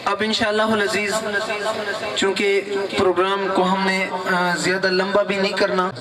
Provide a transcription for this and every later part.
अब इंशाअल्लाह अज़ीज़, चूँकि प्रोग्राम को हमने ज़्यादा लंबा भी नहीं करना,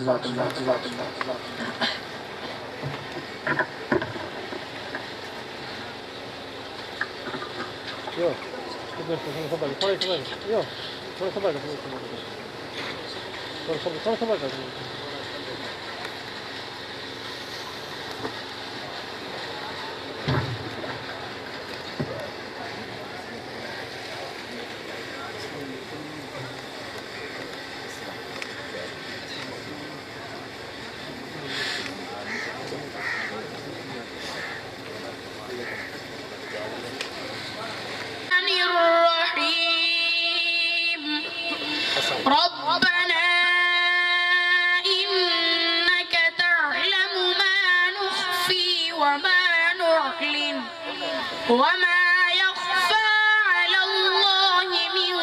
ربنا إنك تعلم ما نخفي وما نعلن وما يخفى على الله من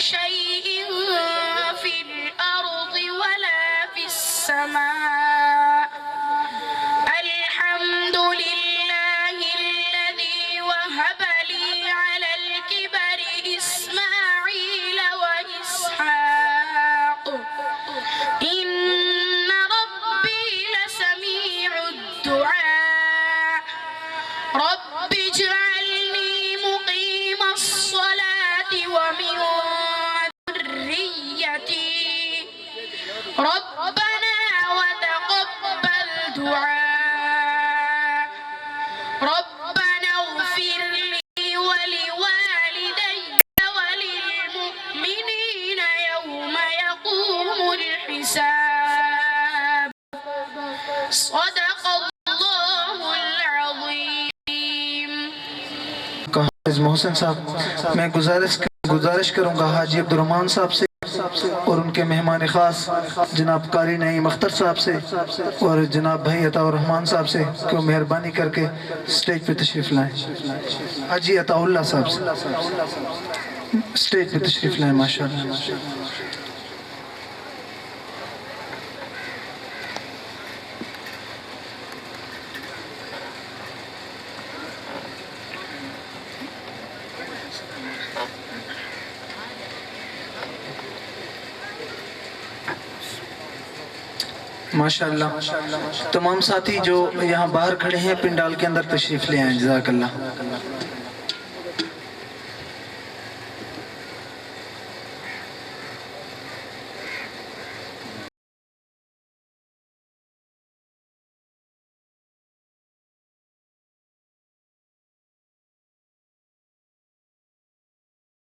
شيء في الأرض ولا في السماء الحمد لله الذي وهب لي على الكبر إسماعيل وإسحاق إن ربي لسميع الدعاء رب اجعلني مقيم الصلاة ومن ذريتي ربنا وتقبل دعاء ربنا اغفر لي ولوالدي وللمؤمنين يوم يقوم الحساب صدق الله العظيم। मोहसिन साहब, मैं गुजारिश करूँगा हाजी अब्दुर्रहमान साहब से और उनके मेहमान ख़ास जनाब कारी नईम अख्तर साहब से और जनाब भाई अताउर रहमान साहब से कि वो मेहरबानी करके स्टेज पे तशरीफ़ लाएँ। हाजी अताउल्लाह साहब से स्टेज पे तशरीफ़ लाएँ। माशाअल्लाह। माशाअल्लाह। तमाम साथी जो यहाँ बाहर खड़े हैं पिंडाल के अंदर तशरीफ़ ले आए। जज़ाकल्लाह।